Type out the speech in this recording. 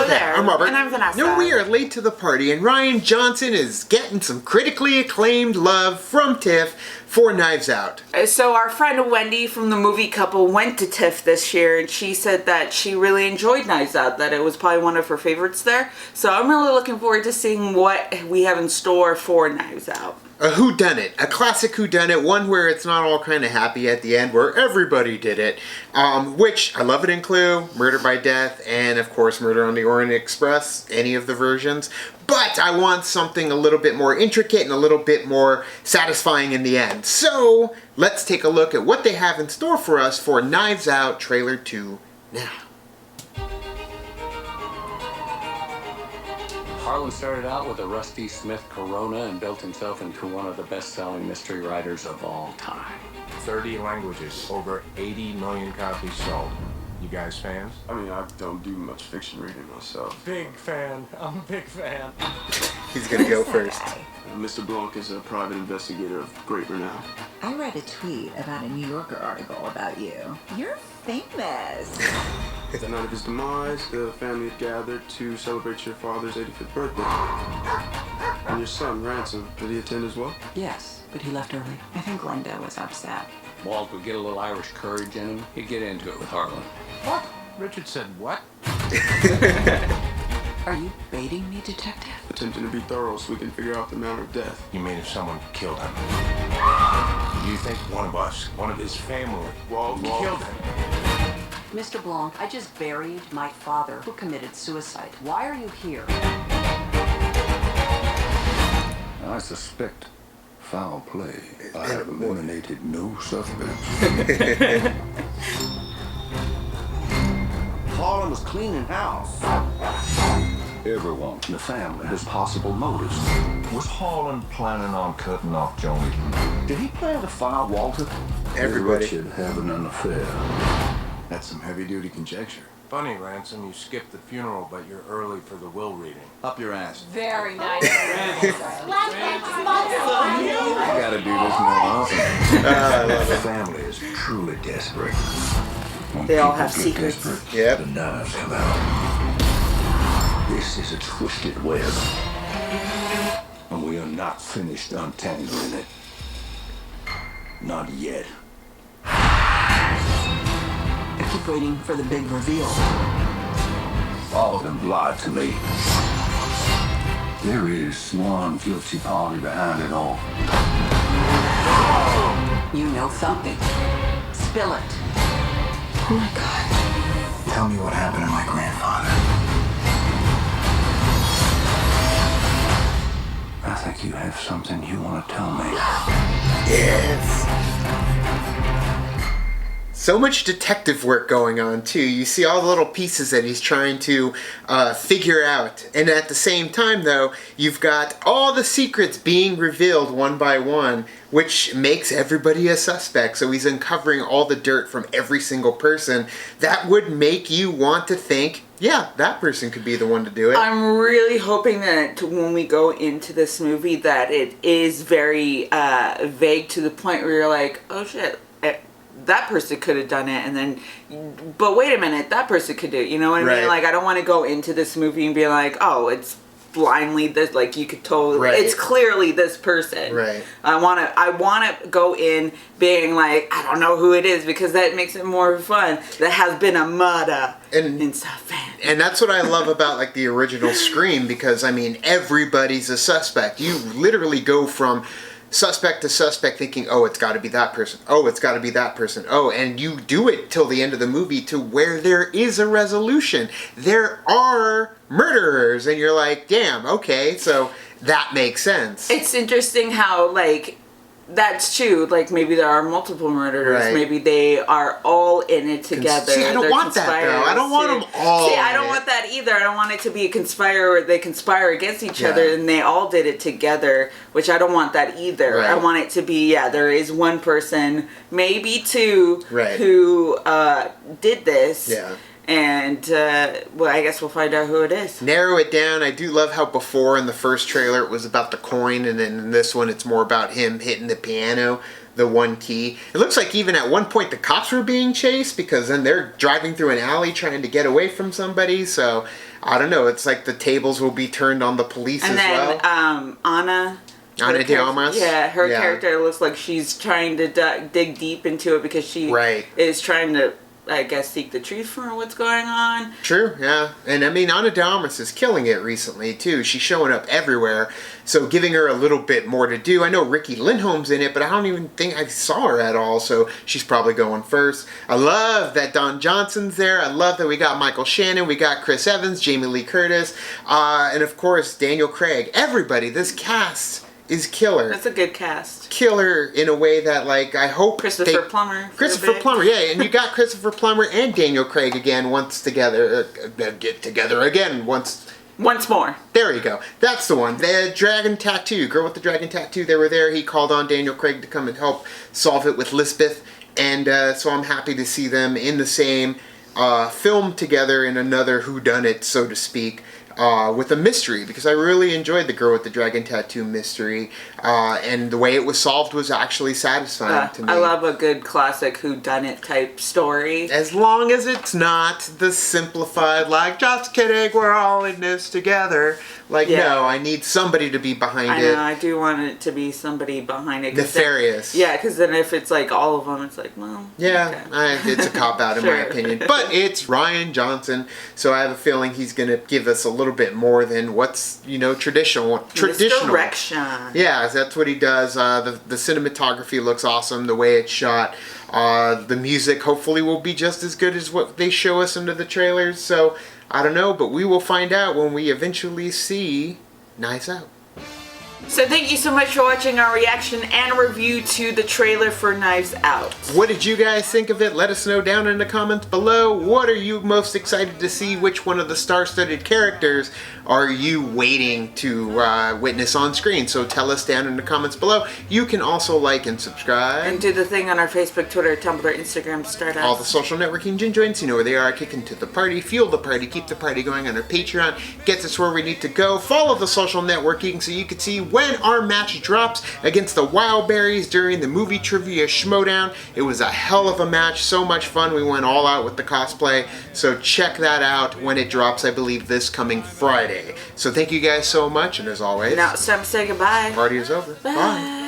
Hello there. I'm Robert. And I'm Vanessa. No, we are late to the party, and Rian Johnson is getting some critically acclaimed love from TIFF for Knives Out. So our friend Wendy from the movie Couple went to TIFF this year, and she said that she really enjoyed Knives Out, that it was probably one of her favorites there. So I'm really looking forward to seeing what we have in store for Knives Out. A whodunit, a classic whodunit, one where it's not all kind of happy at the end, where everybody did it, which I love it in Clue, Murder by Death, and of course Murder on the Orient Express, any of the versions. But I want something a little bit more intricate and a little bit more satisfying in the end. So let's take a look at what they have in store for us for Knives Out Trailer 2 now. Harlan started out with a Rusty Smith Corona and built himself into one of the best-selling mystery writers of all time. 30 languages, over 80 million copies sold. You guys fans? I mean, I don't do much fiction reading myself. Big fan. I'm a big fan. He's gonna go first. Mr. Blanc is a private investigator of great renown. I read a tweet about a New Yorker article about you. You're famous. The night of his demise, the family had gathered to celebrate your father's 85th birthday. And your son, Ransom, did he attend as well? Yes, but he left early. I think Glenda was upset. Walt would get a little Irish courage in him. He'd get into it with Harlan. What? Richard said what? Are you baiting me, detective? Attempting to be thorough so we can figure out the manner of death. You mean if someone killed him? You think one of us, one of his family, Walt. killed him? Mr. Blanc, I just buried my father who committed suicide. Why are you here? I suspect foul play. I have eliminated no suspects. Harlan was cleaning house. Everyone in the family has possible motives. Was Harlan planning on cutting off Joni? Did he plan to fire Walter? Everybody. Richard having an affair. That's some heavy-duty conjecture. Funny, Ransom, you skipped the funeral, but you're early for the will reading. Up your ass. Very nice. I gotta do this more often. The family is truly desperate. When They all people have get secrets. desperate, Yep. the knives come out. This is a twisted web. And we are not finished untangling it. Not yet. I keep waiting for the big reveal. All of them lied to me. There is one guilty party behind it all. You know something. Spill it. Oh my God. Tell me what happened to my grandfather. I think you have something you want to tell me. Yes. So much detective work going on too. You see all the little pieces that he's trying to figure out, and at the same time though, you've got all the secrets being revealed one by one, which makes everybody a suspect. So he's uncovering all the dirt from every single person. That would make you want to think, yeah, that person could be the one to do it. I'm really hoping that when we go into this movie that it is very vague to the point where you're like, oh shit, that person could have done it, and then, but wait a minute, that person could do it. You know what I Right. mean? Like, I don't want to go into this movie and be like, oh, it's blindly this. Like, you could totally, Right. it's clearly this person. Right. I want to go in being like, I don't know who it is, because that makes it more fun. There has been a murder in South End. And that's what I love about like the original Scream, because I mean everybody's a suspect. You literally go from suspect to suspect thinking, oh, it's got to be that person. Oh, it's got to be that person. Oh, and you do it till the end of the movie to where there is a resolution. There are murderers, and you're like, damn, okay, so that makes sense. It's interesting how, like, that's true. Like, maybe there are multiple murderers. Right. Maybe they are all in it together. See, I don't They're want that, though. I don't want too. them all See, I in don't it. want that either. I don't want it to be a conspire where they conspire against each Yeah. other and they all did it together, which I don't want that either. Right. I want it to be, yeah, there is one person, maybe two, Right. who did this. Yeah. And, well, I guess we'll find out who it is. Narrow it down. I do love how before in the first trailer it was about the coin, and then in this one it's more about him hitting the piano. the one key. It looks like even at one point the cops were being chased because then they're driving through an alley trying to get away from somebody. So I don't know. It's like the tables will be turned on the police And as then well. Ana Ana de Armas? Yeah, her Yeah. character looks like she's trying to dig deep into it because she Right. is trying to, I guess, seek the truth for what's going on. True, yeah. And I mean, Ana de Armas is killing it recently, too. She's showing up everywhere, so giving her a little bit more to do. I know Ricky Lindholm's in it, but I don't even think I saw her at all, so she's probably going first. I love that Don Johnson's there. I love that we got Michael Shannon, we got Chris Evans, Jamie Lee Curtis, and of course, Daniel Craig. Everybody, this cast is killer. That's a good cast. Killer in a way that, like, I hope Christopher Plummer. for a Christopher bit. Plummer, yeah, and you got Christopher Plummer and Daniel Craig again get together again once. Once more. There you go. That's the one. The dragon tattoo, girl with the dragon tattoo. They were there. He called on Daniel Craig to come and help solve it with Lisbeth, and so I'm happy to see them in the same film together in another whodunit, so to speak. With a mystery, because I really enjoyed the girl with the dragon tattoo mystery, and the way it was solved was actually satisfying to me. I love a good classic whodunit type story. As long as it's not the simplified, like, just kidding, we're all in this together. Like, Yeah. no, I need somebody to be behind I it. know, I do want it to be somebody behind it. 'cause Nefarious. Then, yeah, because then if it's like all of them, it's like, well, Yeah, okay. it's a cop-out in my Sure. opinion. But it's Ryan Johnson, so I have a feeling he's going to give us a little bit more than what's, traditional. Misdirection. Yeah, that's what he does. The cinematography looks awesome, the way it's shot. The music hopefully will be just as good as what they show us into the trailers. So, I don't know, but we will find out when we eventually see Knives Out. So thank you so much for watching our reaction and review to the trailer for Knives Out. What did you guys think of it? Let us know down in the comments below. What are you most excited to see? Which one of the star-studded characters are you waiting to witness on screen? So tell us down in the comments below. You can also like and subscribe. And do the thing on our Facebook, Twitter, Tumblr, Instagram, Stardust. All the social networking gin joints, you know where they are. Kick into the party, fuel the party, keep the party going on our Patreon. Gets us where we need to go. Follow the social networking so you can see when our match drops against the Wildberries during the movie trivia schmodown. It was a hell of a match, so much fun. We went all out with the cosplay. So check that out when it drops, I believe, this coming Friday. So thank you guys so much, and as always, Now it's time to say goodbye. party is over. Bye.